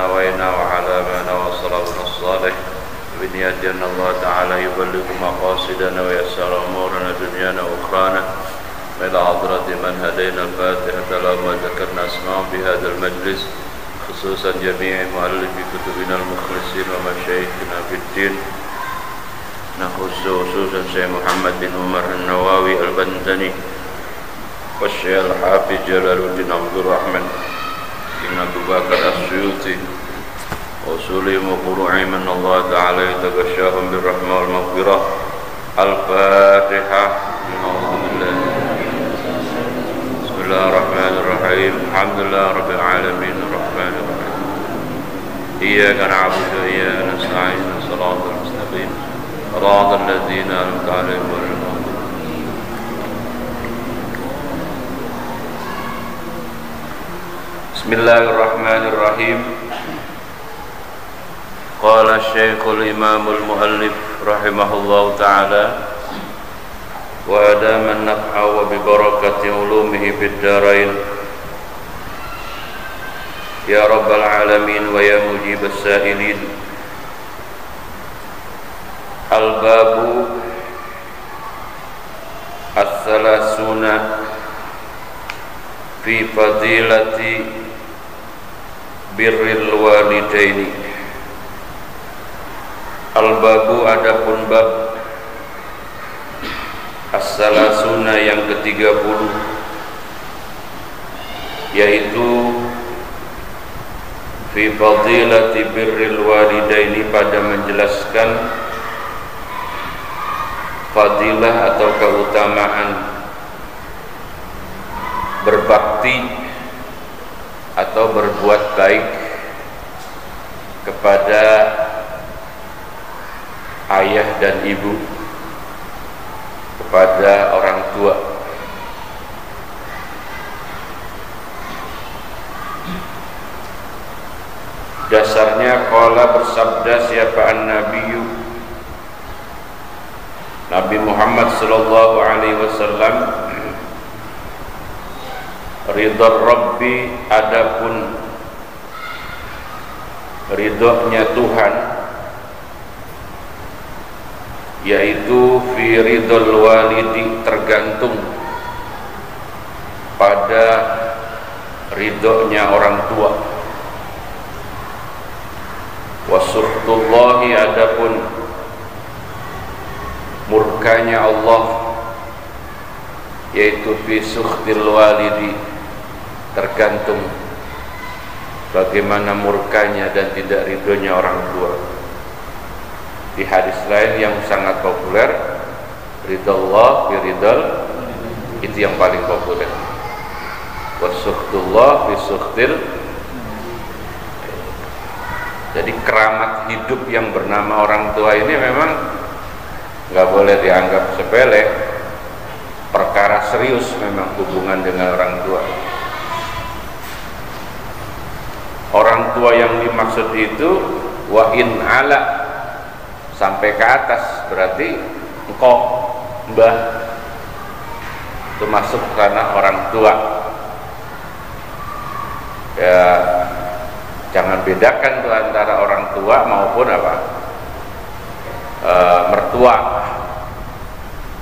نوينا وعلى ما نوى صلاتنا الصالح بنية أن الله تعالى يبلغ مقاصدنا ويسر أمورنا دنيانا وأخرانا إلى حضرة من هدينا الفاتحة لما ذكرنا اسمهم بهذا المجلس خصوصا جميع مؤلفي كتبنا المخلصين ومشايخنا في الدين نخص خصوصا شيخ محمد بن عمر النووي البندني والشيخ الحافظ جلال الدين عبد الرحمن بن أبي بكر السيوطي وصولهم وفروعهم من الله تعالى يتغشاهم بالرحمة والمغفرة. الفاتحة. بسم الله الرحمن الرحيم. الحمد لله رب العالمين الرحمن الرحيم إياك نعبد وإياك نستعين صراط المستقيم صراط الذين أنعمت عليهم غير المغضوب. بسم الله الرحمن الرحيم. قال الشيخ الإمام المؤلف رحمه الله تعالى وأدام النفع وببركة علومه في الدارين يا رب العالمين ويا مجيب السائلين. الباب الثلاثون في فضيلة بر الوالدين. Al-babu adapun bab as-salasuna yang ke-30 yaitu fi fadilati birril walidaini pada menjelaskan fadilah atau keutamaan berbakti atau berbuat baik kepada ayah dan ibu, kepada orang tua. Dasarnya qala bersabda siapa an-nabiyyu Nabi Muhammad sallallahu alaihi wasallam, ridha rabbi adapun ridhonya Tuhan yaitu fi ridhol walidi tergantung pada ridhonya orang tua. Wasuhtullahi adapun murkanya Allah yaitu fi suhtil walidi tergantung bagaimana murkanya dan tidak ridhonya orang tua. Di hadis lain yang sangat populer, ridallah fi ridal, itu yang paling populer. Wasuhtullah fi suhtil. Jadi keramat hidup yang bernama orang tua ini memang nggak boleh dianggap sepele. Perkara serius memang hubungan dengan orang tua. Orang tua yang dimaksud itu wa in ala, sampai ke atas, berarti engkau mbah itu masuk karena orang tua. Ya jangan bedakan tuh antara orang tua maupun apa mertua.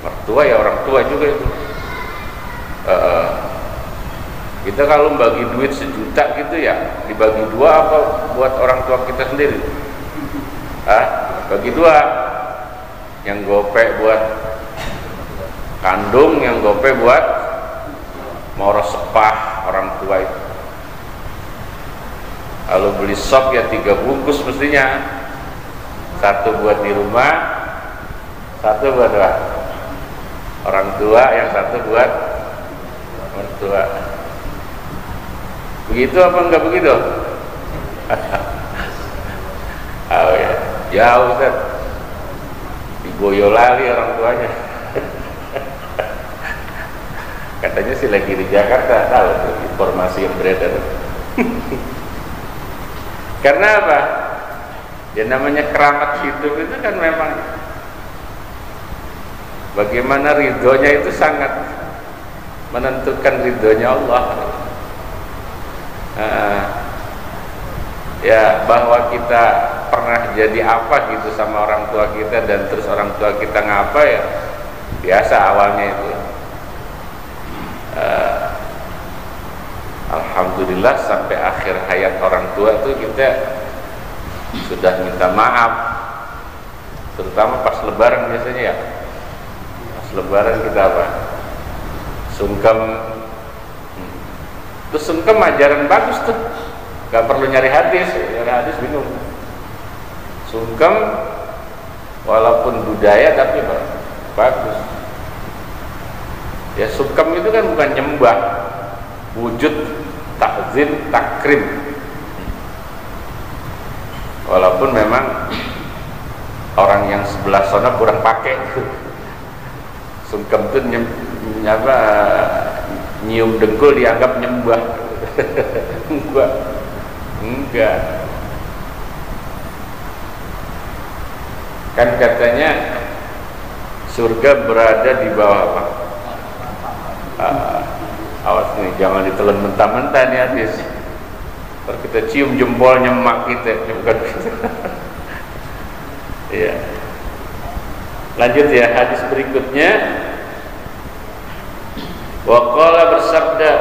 Mertua ya orang tua juga itu. Kita kalau bagi duit 1 juta gitu ya dibagi 2 apa buat orang tua kita sendiri? Bagi 2, yang gopek buat kandung, yang gopek buat moro sepah orang tua itu. Kalau beli sop ya 3 bungkus mestinya, 1 buat di rumah, 1 buat orang tua, yang 1 buat mertua. Begitu apa enggak begitu? Oh ya, jauh Ustaz, di Boyolali orang tuanya. Katanya sih lagi di Jakarta, tahu tuh informasi yang beredar. Karena apa? Ya namanya keramat hidup itu kan memang bagaimana ridhonya itu sangat menentukan ridhonya Allah. ya bahwa kita pernah jadi apa gitu sama orang tua kita, dan terus orang tua kita ngapa, ya biasa awalnya itu. Alhamdulillah sampai akhir hayat orang tua tuh kita sudah minta maaf, terutama pas lebaran biasanya ya. Pas lebaran kita apa? Sungkem. Terus sungkem ajaran bagus tuh, gak perlu nyari hadis bingung. Sungkem walaupun budaya tapi bagus. Ya sungkem itu kan bukan nyembah, wujud takzim takrim. Walaupun memang orang yang sebelah sana kurang pakai sungkem itu nyium dengkul dianggap nyembah. enggak kan katanya surga berada di bawah apa? Awas nih, jangan ditelan mentah-mentah nih hadis. Kalau kita cium jempolnya emak kita, bukan? Iya. Lanjut ya, hadis berikutnya. Waqala bersabda,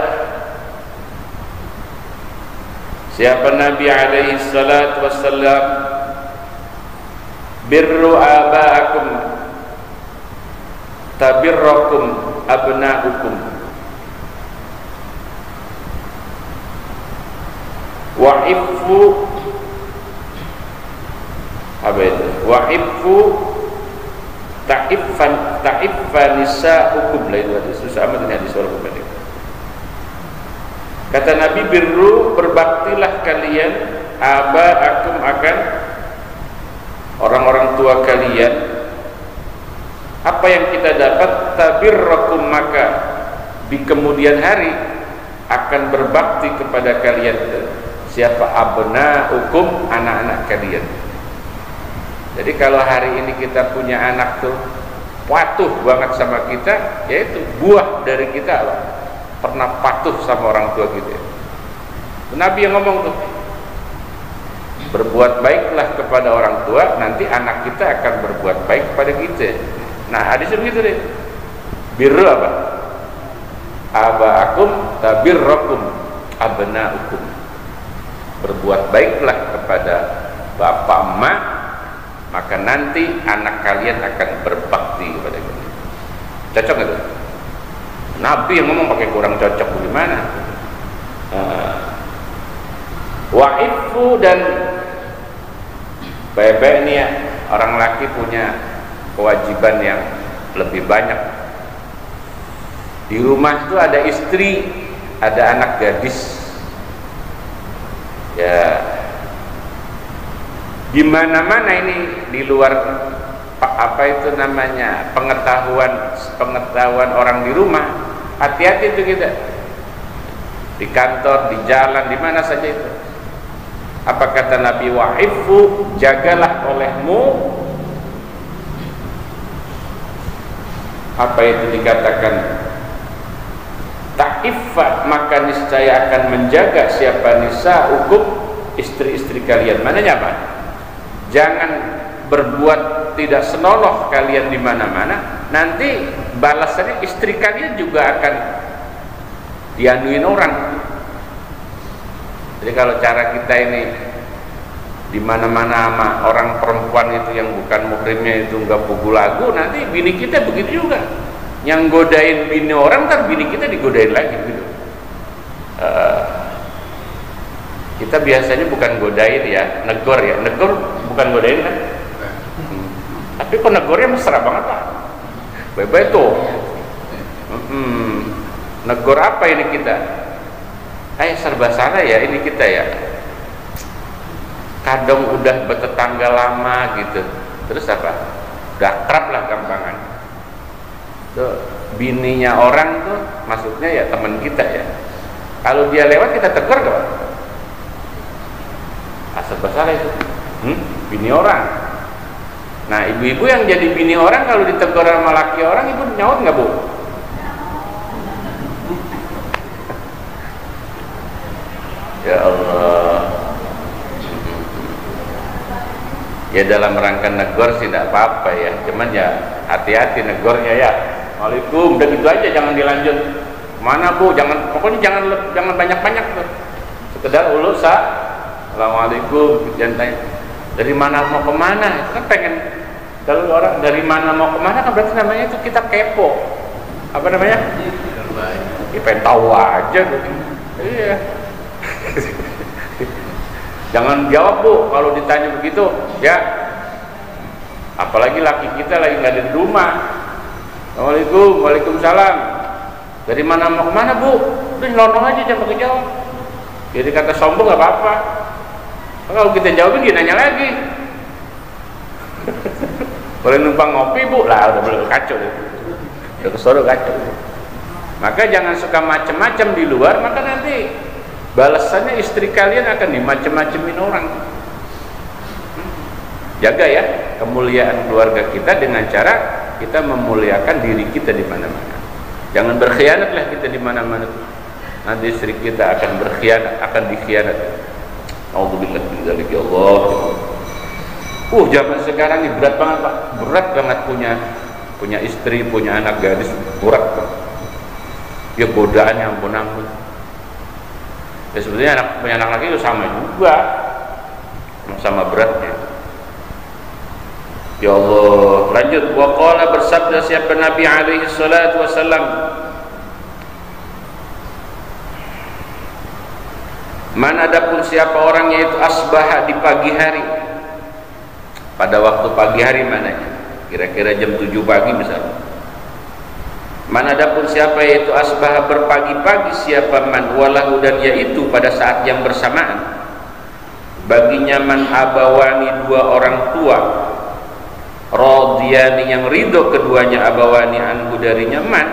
siapa Nabi alaihi salatu wassalam, birru aba'akum tabirrakum abna'ukum wa'ifu apa itu? Wa'ifu ta'iffa nisa'ukum. Lah itu hadis susah amat ini hadis walaupun pendek. Kata Nabi, birru berbaktilah kalian aba'akum akan orang-orang tua kalian. Apa yang kita dapat? Tabirrakum, maka di kemudian hari akan berbakti kepada kalian. Siapa? Abna'ukum, anak-anak kalian. Jadi kalau hari ini kita punya anak tuh patuh banget sama kita, yaitu buah dari kita pernah patuh sama orang tua kita. Nabi yang ngomong tuh, berbuat baiklah kepada orang tua, nanti anak kita akan berbuat baik kepada kita. Nah hadisnya begitu deh. Birru apa? Aba'akum tabirrakum abna'ukum. Berbuat baiklah kepada bapak emak, maka nanti anak kalian akan berbakti kepada kalian. Cocok itu? Nabi yang ngomong pakai kurang cocok bagaimana? Wa'ifu, dan baik-baik nih ya, orang laki punya kewajiban yang lebih banyak. Di rumah itu ada istri, ada anak gadis. Ya, di mana-mana ini di luar apa itu namanya pengetahuan orang di rumah. Hati-hati itu kita. Di kantor, di jalan, di mana saja itu. Apa kata Nabi? Wa'ifu, jagalah olehmu. Apa itu dikatakan? Ta'iffa, maka niscaya akan menjaga siapa nisa'ukum, istri-istri kalian. Mananya apa? Jangan berbuat tidak senonoh kalian di mana-mana. Nanti balasannya istri kalian juga akan dianuin orang. Jadi kalau cara kita ini di mana-mana sama orang perempuan itu yang bukan muhrimnya itu nggak pugu lagu, nanti bini kita begitu juga. Yang godain bini orang, ntar bini kita digodain lagi gitu. Kita biasanya bukan godain ya, negor ya. Negor bukan godain kan? Tapi kok negornya mesra banget Pak. Bye-bye tuh. Negor apa ini kita? Serba salah ya ini kita ya. Kadang udah bertetangga lama gitu. Terus apa? Udah akrab lah gampangan. Tuh, bininya orang tuh maksudnya ya teman kita ya. Kalau dia lewat kita tegur gak? Serba salah itu. Bini orang. Nah ibu-ibu yang jadi bini orang kalau ditegur sama laki orang, ibu nyaut nggak Bu? Ya Allah. Ya dalam rangka negor sih tidak apa-apa ya, cuman ya hati-hati negornya ya. Waalaikum, udah gitu aja, jangan dilanjut. Mana Bu, jangan, pokoknya jangan banyak-banyak tuh. Sekedar ulus Assalamualaikum, jangan tanya dari mana mau kemana. Itu kan pengen, kalau orang dari mana mau kemana kan berarti namanya itu kita kepo. Apa namanya? Ya, pengen tahu aja gitu. Iya. Jangan jawab Bu kalau ditanya begitu ya, apalagi laki kita lagi nggak ada di rumah. Assalamualaikum, waalaikumsalam, dari mana mau kemana Bu, udah nyelonong aja, jangan pakai jawab. Jadi kata sombong nggak apa-apa. Kalau kita jawabin dia nanya lagi. Boleh numpang ngopi Bu, lah udah boleh kacau deh, udah kesono kacau. Maka jangan suka macam-macam di luar, maka nanti balasannya istri kalian akan dimacem-macemin orang. Jaga ya kemuliaan keluarga kita dengan cara kita memuliakan diri kita di mana-mana. Jangan berkhianatlah kita di mana-mana. Nanti istri kita akan berkhianat, akan dikhianat. Auzubillah min dzalik ya Allah. Zaman sekarang ini berat banget Pak. Berat banget punya istri, punya anak gadis, berat Pak. Ya godaan yang ampun-ampun. Ya sebetulnya punya anak laki itu sama juga, sama beratnya. Ya Allah, lanjut. Wa qala, bersabda siapa Nabi alaihi salatu wasallam, man adapun siapa orang yaitu asbaha di pagi hari. Pada waktu pagi hari mananya? Kira-kira jam 7 pagi misalnya. Man adapun siapa yaitu asbah berpagi-pagi, siapa man walahu dan yaitu pada saat yang bersamaan baginya man abawani dua orang tua, radiyani yang ridho keduanya, abawani anhu darinya man,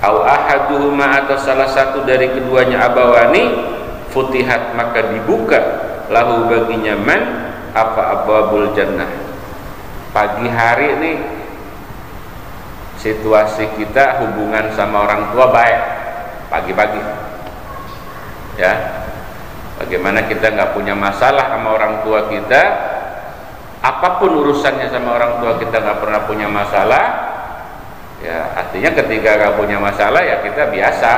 au ahaduhuma atau salah satu dari keduanya abawani, futihat maka dibuka lahu baginya man apa abwabul jannah. Pagi hari ini situasi kita hubungan sama orang tua baik pagi-pagi ya, bagaimana kita nggak punya masalah sama orang tua kita, apapun urusannya sama orang tua kita nggak pernah punya masalah ya. Artinya ketika nggak punya masalah ya kita biasa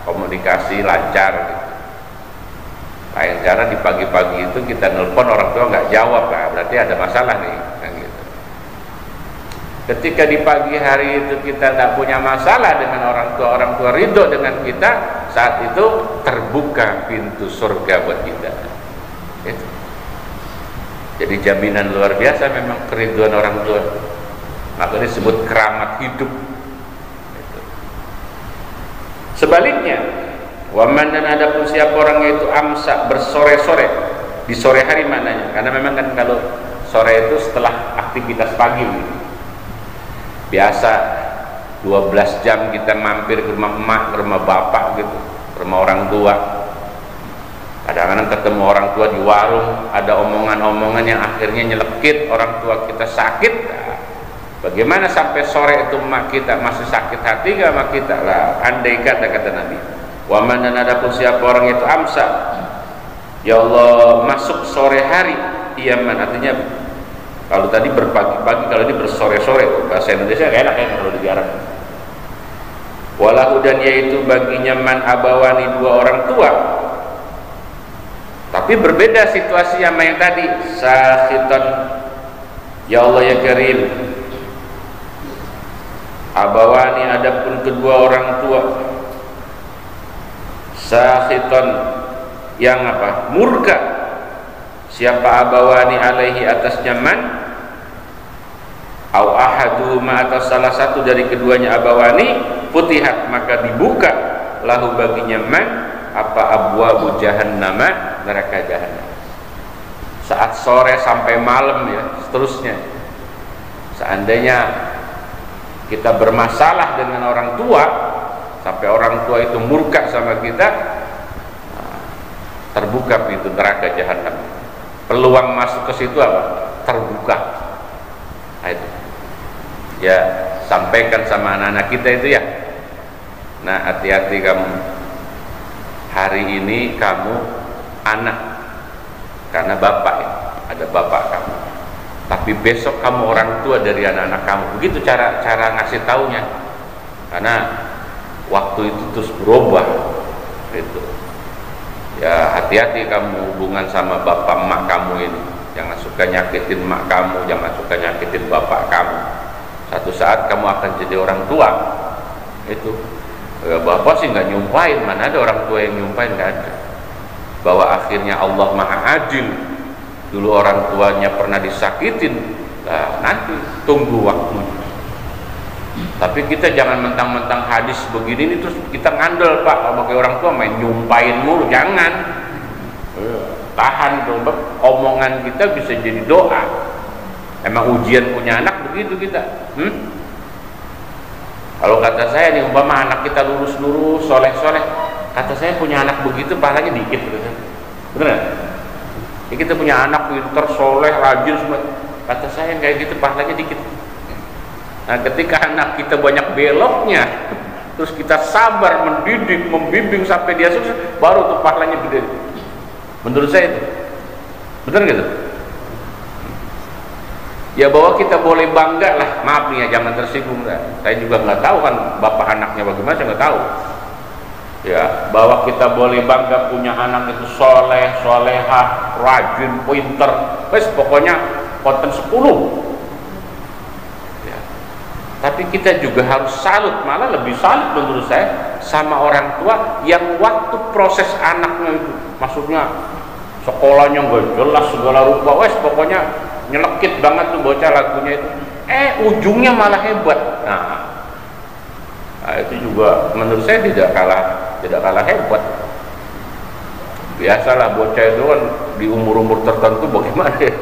komunikasi lancar gitu. Lain cara di pagi-pagi itu kita nelpon orang tua nggak jawab, lah berarti ada masalah nih kan gitu. Ketika di pagi hari itu kita tidak punya masalah dengan orang tua ridho dengan kita, saat itu terbuka pintu surga buat kita. Gitu. Jadi jaminan luar biasa memang keriduan orang tua. Maka disebut keramat hidup. Gitu. Sebaliknya, waman dan adapun siapa orang yaitu amsa bersore-sore, di sore hari mananya? Karena memang kan kalau sore itu setelah aktivitas pagi gitu. Biasa 12 jam kita mampir ke rumah emak, ke rumah bapak gitu, ke rumah orang tua. Kadang-kadang ketemu orang tua di warung, ada omongan-omongan yang akhirnya nyelekit orang tua kita sakit. Nah, bagaimana sampai sore itu emak kita masih sakit hati gak sama kita? Lah andai kata Nabi, wa man dan adapun siapa orang itu amsa, ya Allah masuk sore hari, iyaman, artinya kalau tadi berpagi-pagi, kalau ini bersore-sore, bahasa Indonesia enak ya kalau digarap. Walahu dan yaitu baginya man abawani dua orang tua, tapi berbeda situasi sama yang tadi. Sakhiton, ya Allah ya Karim, abawani adapun kedua orang tua, sakhiton yang apa? Murka. Siapa abawani alaihi atasnya man, au ahaduhuma atau salah satu dari keduanya abawani, futihat maka dibuka lahu baginya man apa abwabu jahannama, neraka jahannam. Saat sore sampai malam ya, seterusnya. Seandainya kita bermasalah dengan orang tua sampai orang tua itu murka sama kita, terbuka pintu neraka jahannam. Peluang masuk ke situ apa? Terbuka. Nah, itu. Ya, sampaikan sama anak-anak kita itu ya. Nah, hati-hati kamu. Hari ini kamu anak karena bapak ya, ada bapak kamu. Tapi besok kamu orang tua dari anak-anak kamu. Begitu cara ngasih taunya. Karena waktu itu terus berubah. Itu. Ya hati-hati kamu hubungan sama bapak emak kamu ini. Jangan suka nyakitin emak kamu, jangan suka nyakitin bapak kamu. Satu saat kamu akan jadi orang tua. Itu. Ya, bapak sih nggak nyumpain, mana ada orang tua yang nyumpain, nggak ada. Bahwa akhirnya Allah Maha Adil. Dulu orang tuanya pernah disakitin, nah nanti tunggu waktunya. Tapi kita jangan mentang-mentang hadis begini ini terus kita ngandel, Pak, sebagai orang tua main nyumpain mulu, jangan. Tahan tuh, omongan kita bisa jadi doa. Emang ujian punya anak begitu kita. Kalau kata saya nih, umpama anak kita lurus-lurus, soleh-soleh, kata saya punya anak begitu pahalanya dikit, bener nggak? Ya, kita punya anak pinter, soleh, rajin semua. Kata saya kayak gitu pahalanya dikit. Nah, ketika anak kita banyak beloknya, terus kita sabar mendidik, membimbing sampai dia sukses, baru tuh pahalanya gede. Menurut saya itu, bener gitu. Ya bahwa kita boleh bangga lah, maaf nih ya, jangan tersinggung. Saya juga nggak tahu kan bapak anaknya bagaimana, saya nggak tahu. Ya, bahwa kita boleh bangga punya anak itu soleh, solehah, rajin, pinter, wes pokoknya konten 10. Ya. Tapi kita juga harus salut, malah lebih salut menurut saya sama orang tua yang waktu proses anaknya itu, maksudnya sekolahnya nggak jelas segala rupa, wes pokoknya nyelekit banget tuh bocah lagunya itu, ujungnya malah hebat. Nah, itu juga menurut saya tidak kalah hebat. Biasalah bocah itu kan di umur-umur tertentu bagaimana ya.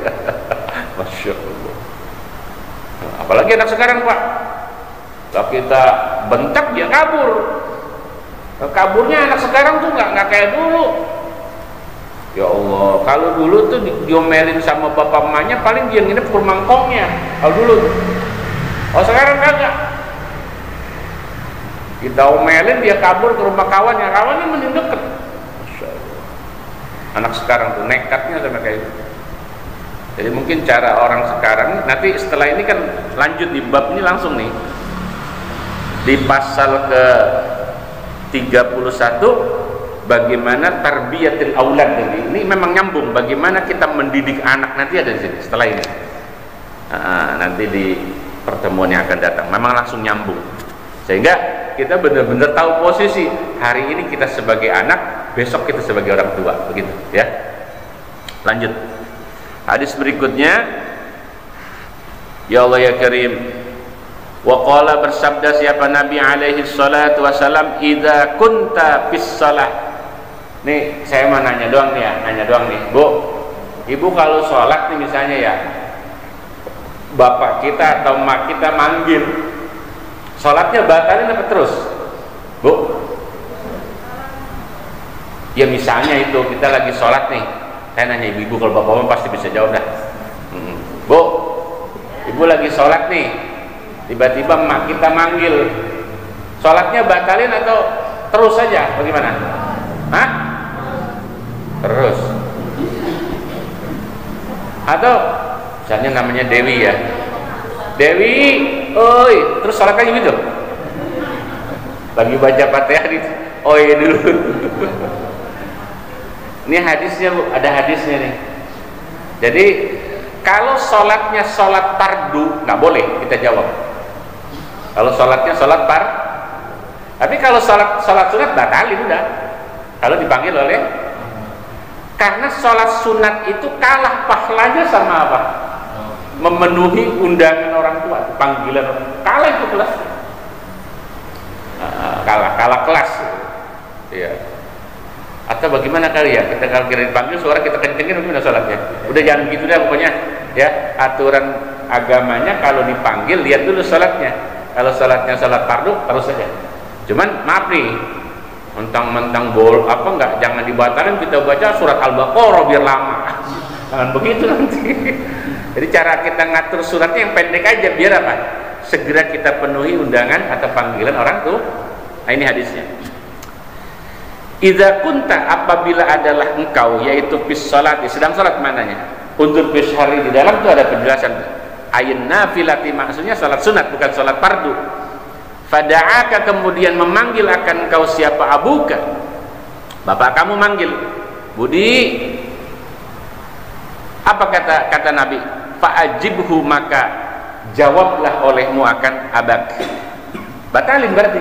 Masya Allah. Nah, apalagi anak sekarang, Pak, kalau kita bentak dia kabur. Nah, kaburnya anak sekarang tuh nggak kayak dulu. Ya Allah, kalau dulu tuh diomelin sama bapak emaknya paling dia nginep ke mangkongnya. Kalau dulu tuh. Oh sekarang kagak. Kita omelin dia kabur ke rumah kawannya mending deket. Masya Allah. Anak sekarang tuh nekatnya sama kayak gitu. Jadi mungkin cara orang sekarang, nanti setelah ini kan lanjut di bab ini langsung nih di pasal ke 31 bagaimana tarbiyatil aulad. Ini memang nyambung bagaimana kita mendidik anak, nanti ada di sini setelah ini. Nanti di pertemuan yang akan datang memang langsung nyambung, sehingga kita benar-benar tahu posisi. Hari ini kita sebagai anak, besok kita sebagai orang tua, begitu ya. Lanjut hadis berikutnya. Ya Allah ya Karim, wa qala, bersabda siapa Nabi alaihi salatu wasalam, idza kunta fis shalah. Nih saya mau nanya doang nih ya, Bu, ibu kalau sholat nih misalnya ya, bapak kita atau emak kita manggil, sholatnya batalin apa terus, Bu? Ya misalnya itu kita lagi sholat nih, saya nanya ibu, kalau bapak pasti bisa jawab dah. Bu, ibu lagi sholat nih, tiba-tiba emak kita manggil, sholatnya batalin atau terus saja? Bagaimana? Hah? Terus. Atau misalnya namanya Dewi ya, Dewi, oi, terus sholatnya gitu. Lagi baca Fatihah di, oi dulu. Ini hadisnya, Bu, ada hadisnya nih. Jadi kalau sholatnya sholat fardu nggak boleh kita jawab. Kalau sholatnya sholat tapi kalau sholat sunat batalin udah. Kalau dipanggil oleh, karena sholat sunat itu kalah pahalanya sama apa? Memenuhi undangan orang tua, panggilan orang tua. Kalah itu kelas, kalah kelas, ya. Atau bagaimana kali ya? Kita kalau kira dipanggil suara kita kencengin, bagaimana sholatnya? Udah jangan gitu deh pokoknya, ya. Aturan agamanya kalau dipanggil lihat dulu sholatnya. Kalau sholatnya sholat fardu terus saja. Cuman maaf nih, mentang-mentang jangan dibatalin, kita baca surat Al-Baqarah biar lama. Jangan begitu nanti. Jadi cara kita ngatur suratnya yang pendek aja, biar apa? Segera kita penuhi undangan atau panggilan orang tuh. Nah, ini hadisnya. Idza kunta, apabila adalah engkau, yaitu fis salati, sedang salat mananya. Undur fi syahri, di dalam itu ada penjelasan. Ayun nafilati, maksudnya salat sunat bukan salat fardu. Fada'aka, kemudian memanggil akan engkau siapa, abuka, bapak kamu manggil, Budi. Apa kata Nabi? Fa'ajibhu, maka jawablah olehmu akan abak. Batalin berarti,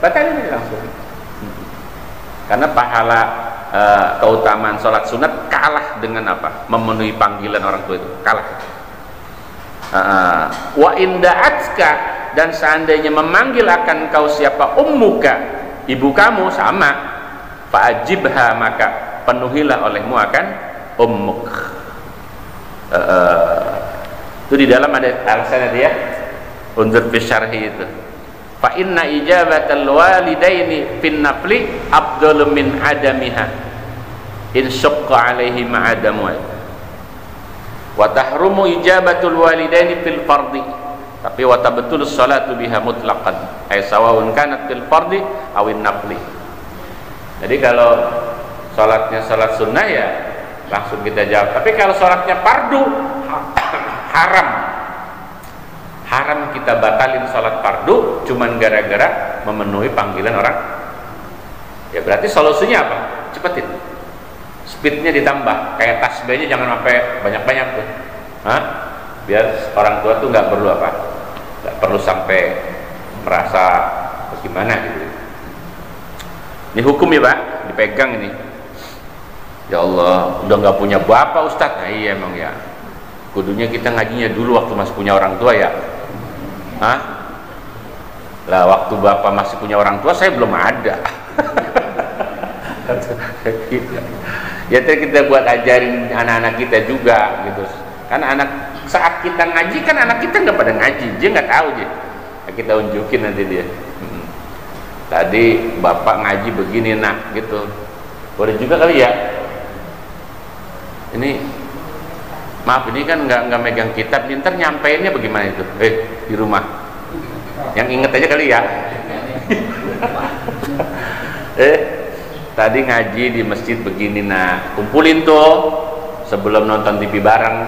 batalin langsung. Karena pahala keutamaan sholat sunat kalah dengan apa? Memenuhi panggilan orang tua itu, kalah. Wa inda'atska, dan seandainya memanggil akan kau siapa, ummuka, ibu kamu, sama. Fa'ajibha, maka penuhilah olehmu akan ummuk. Itu di dalam ada alasannya dia, unzur fi syarhi itu. Fa inna ijabatal walidaini fin nafli afdalu min adamiha in syaqqa alaihi ma'adamu. Wa tahrumu ijabatul walidaini fil fardi, tapi wa tabtulus salatu biha mutlaqan, ay sawaun kanat fil fardi awin nafli. Jadi kalau salatnya salat sunnah ya langsung kita jawab. Tapi kalau sholatnya fardu, haram kita batalin sholat fardu cuman gara-gara memenuhi panggilan orang. Ya berarti solusinya apa? Cepetin, speednya ditambah, kayak tasbihnya jangan sampai banyak-banyak tuh. Biar orang tua tuh nggak perlu apa, nggak perlu sampai merasa bagaimana gitu. Ini hukum ya Pak, dipegang ini. Ya Allah, udah nggak punya bapak Ustadz. Nah iya emang ya, kudunya kita ngajinya dulu waktu masih punya orang tua ya. Lah waktu bapak masih punya orang tua saya belum ada. Ya kita buat ajarin anak-anak kita juga gitu. Karena anak saat kita ngaji kan anak kita nggak pada ngaji, dia nggak tahu dia. Kita unjukin nanti dia. Tadi bapak ngaji begini nak gitu. Boleh juga kali ya. Ini maaf, ini kan nggak megang kitab, ntar nyampeinnya bagaimana itu? Di rumah yang inget aja kali ya. Tadi ngaji di masjid begini, nah kumpulin tuh sebelum nonton TV bareng.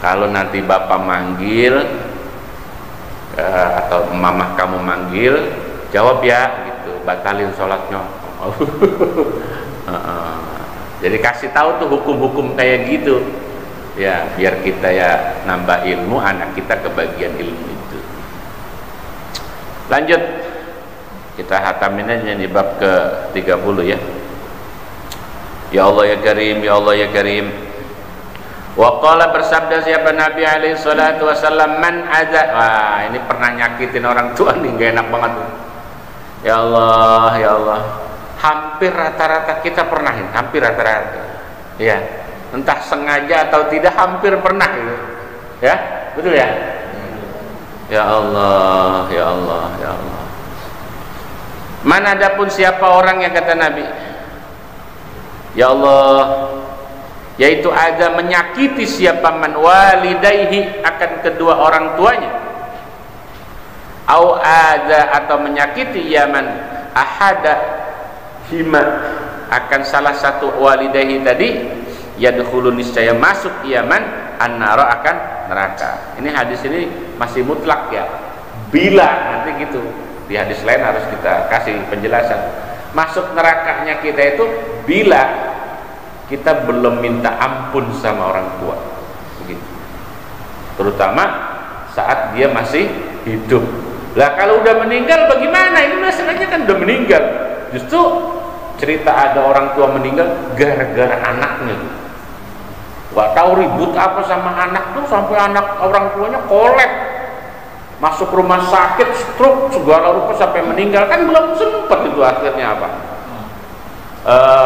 Kalau nanti bapak manggil atau mamah kamu manggil, jawab ya gitu, batalin sholatnya. Jadi kasih tahu tuh hukum-hukum kayak gitu ya, biar kita ya nambah ilmu, anak kita kebagian ilmu itu. Lanjut, kita hatamin aja di bab ke 30 ya. Ya Allah ya Karim, ya Allah ya Karim. Wa qala, bersabda siapa Nabi alaihi salatu wasallam, man adza. Wah, ini pernah nyakitin orang tua nih, gak enak banget. Ya Allah, ya Allah. Hampir rata-rata kita pernah, hampir rata-rata. Ya, entah sengaja atau tidak, hampir pernah gitu. Ya, betul ya? Ya Allah, ya Allah, ya Allah. Man adapun siapa orang yang kata Nabi, ya Allah, yaitu ada menyakiti siapa man walidaihi, akan kedua orang tuanya, au ada atau menyakiti yaman ahada hima, akan salah satu walidaihi tadi, yadkhulun, niscaya masuk yaman annara, akan neraka. Ini hadis ini masih mutlak ya, bila nanti gitu, di hadis lain harus kita kasih penjelasan. Masuk nerakanya kita itu bila kita belum minta ampun sama orang tua, begitu. Terutama saat dia masih hidup. Lah kalau udah meninggal bagaimana? Ini masalahnya kan udah meninggal. Justru cerita ada orang tua meninggal gara-gara anaknya. Gak tahu ribut apa sama anak tuh, sampai anak orang tuanya kolek, masuk rumah sakit, stroke segala rupa sampai meninggal. Kan belum sempat itu akhirnya apa?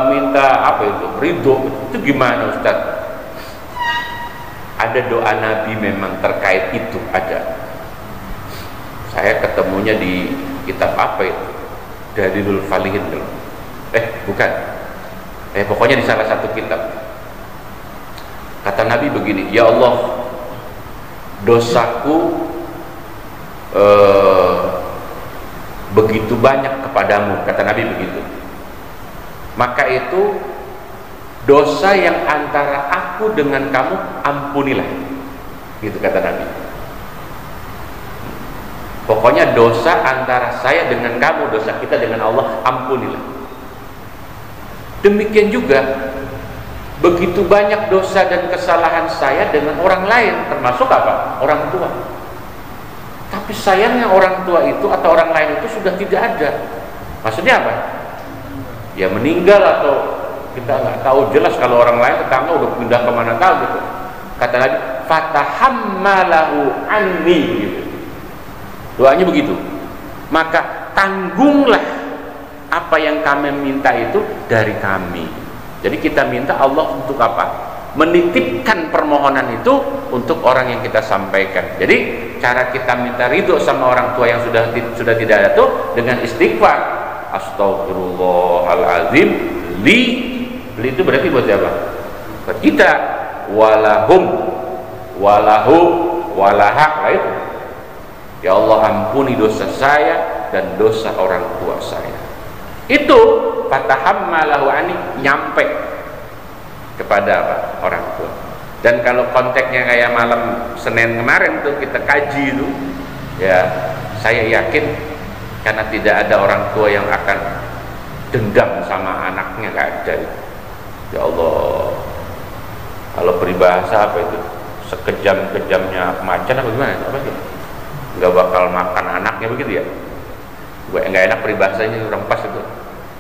Minta apa itu? Ridho. Itu gimana Ustaz? Ada doa Nabi memang terkait itu, ada. Saya ketemunya di kitab apa itu? Dalilul Falihin dulu. Bukan. Pokoknya di salah satu kitab. Kata Nabi begini, ya Allah, dosaku begitu banyak kepadamu, kata Nabi begitu. Maka itu dosa yang antara aku dengan kamu ampunilah, gitu kata Nabi. Pokoknya dosa antara saya dengan kamu, dosa kita dengan Allah, ampunilah. Demikian juga begitu banyak dosa dan kesalahan saya dengan orang lain, termasuk apa? Orang tua. Tapi sayangnya orang tua itu atau orang lain itu sudah tidak ada. Maksudnya apa? Ya meninggal atau kita nggak tahu jelas. Kalau orang lain tetangga udah pindah kemana tahu gitu. Kata Nabi, fatahammalahu anni gitu. Doanya begitu. Maka tanggunglah apa yang kami minta itu dari kami. Jadi kita minta Allah untuk apa? Menitipkan permohonan itu untuk orang yang kita sampaikan. Jadi cara kita minta ridho sama orang tua yang sudah tidak ada tuh dengan istighfar. Astaghfirullahaladzim li itu berarti buat siapa? Buat kita. Walahum walahu walahak lah itu. Ya Allah, ampuni dosa saya dan dosa orang tua saya. Itu fatahammalahu ani, nyampe kepada apa? Orang tua. Dan kalau konteksnya kayak malam Senin kemarin tuh kita kaji itu, ya saya yakin karena tidak ada orang tua yang akan dendam sama anaknya, nggak ada. Ya Allah, kalau peribahasa apa itu, sekejam-kejamnya macan apa gimana? Apa sih? Nggak bakal makan anaknya begitu ya? Gue nggak enak peribahasanya, kurang pas itu.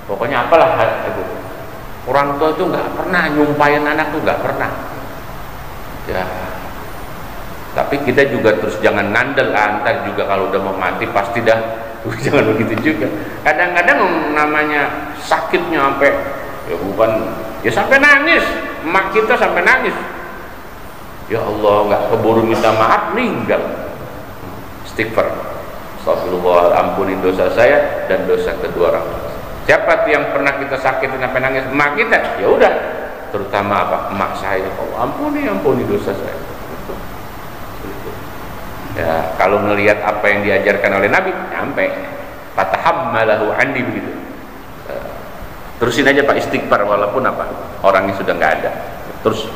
Pokoknya apalah itu. Orang tua itu nggak pernah nyumpahin anak tuh, nggak pernah. Ya. Tapi kita juga terus jangan ngandel, antar juga kalau udah mau mati pasti dah. Jangan begitu juga. Kadang-kadang namanya sakitnya sampai ya bukan ya sampai nangis. Emak kita sampai nangis. Ya Allah, nggak keburu minta maaf, meninggal. Istighfar. Astagfirullah, ampuni dosa saya dan dosa kedua orang tua. Siapa yang pernah kita sakitin sampai nangis? Emak kita. Ya udah, terutama apa? Emak saya. Oh, ampuni dosa saya. Ya, kalau melihat apa yang diajarkan oleh Nabi, nyampe. Fatahammalahu andi begitu. Terusin aja Pak istighfar walaupun apa? Orangnya sudah nggak ada. Terus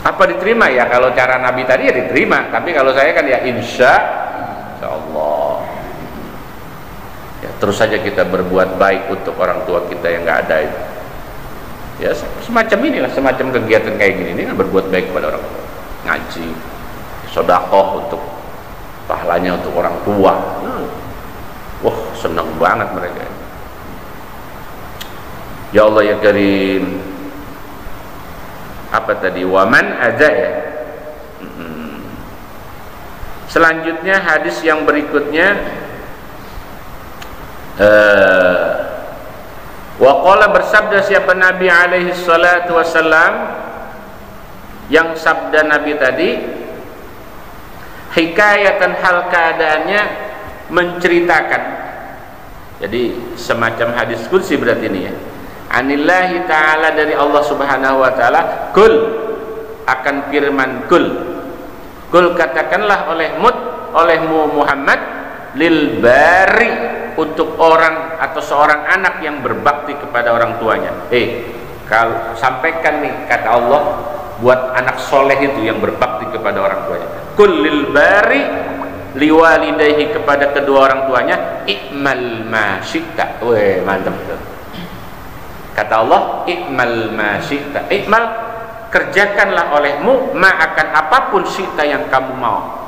apa diterima ya? Kalau cara Nabi tadi ya diterima, tapi kalau saya kan ya insya Allah. Ya, terus saja kita berbuat baik untuk orang tua kita yang nggak ada itu. Ya semacam inilah, semacam kegiatan kayak gini ini kan berbuat baik kepada orang tua. Ngaji, sedekah untuk pahalanya untuk orang tua. Wah, senang banget mereka. Ya Allah ya Karim. Apa tadi? Waman aja ya. Selanjutnya hadis yang berikutnya, waqala bersabda siapa Nabi alaihi salatu wasallam, yang sabda Nabi tadi hikayatan, hal keadaannya menceritakan. Jadi semacam hadis qudsi berarti ini ya. Anillahi ta'ala, dari Allah subhanahu wa ta'ala. Kul, akan firman kul. Kul, katakanlah olehmu Muhammad, lil bari, untuk orang atau seorang anak yang berbakti kepada orang tuanya. Kalau sampaikan nih kata Allah buat anak soleh itu yang berbakti kepada orang tuanya. Kul lil bari liwalidayhi, kepada kedua orang tuanya, i'mal ma syi'ta. Weh, mantap tuh. Kata Allah, i'mal ma syi'ta. I'mal, kerjakanlah olehmu ma, akan apapun syi'ta yang kamu mau.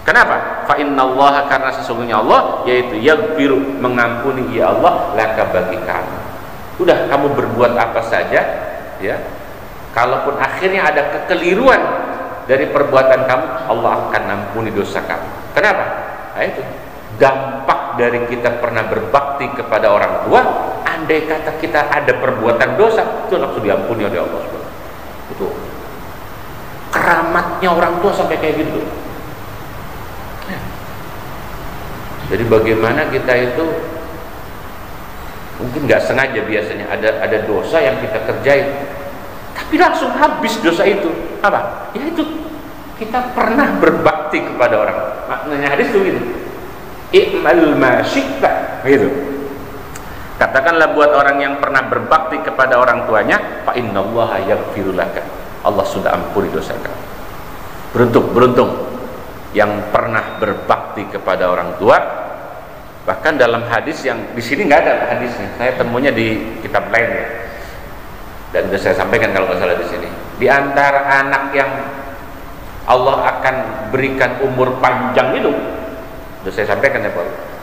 Kenapa? Fa innallaha, karena sesungguhnya Allah, yaitu yaghfiru, mengampuni ya Allah, laka, bagi kamu. Udah, kamu berbuat apa saja ya, kalaupun akhirnya ada kekeliruan dari perbuatan kamu, Allah akan ampuni dosa kamu. Kenapa? Nah, itu dampak dari kita pernah berbakti kepada orang tua. Andai kata kita ada perbuatan dosa, itu langsung diampuni oleh Allah SWT. Itu keramatnya orang tua sampai kayak gitu. Jadi bagaimana kita itu mungkin nggak sengaja, biasanya ada dosa yang kita kerjain, tapi langsung habis dosa itu. Apa? Ya itu kita pernah berbakti kepada orang. Maknanya hadis itu gitu. I'mal ma syi'ta, Begitu. Katakanlah buat orang yang pernah berbakti kepada orang tuanya, fa innallaha yaghfiru laka. Allah sudah ampuni dosa kamu. Beruntung yang pernah berbakti kepada orang tua. Bahkan dalam hadis yang di sini nggak ada hadisnya, saya temunya di kitab lain ya. Dan sudah saya sampaikan kalau nggak salah di sini. Di antara anak yang Allah akan berikan umur panjang itu, sudah saya sampaikan ya Pak.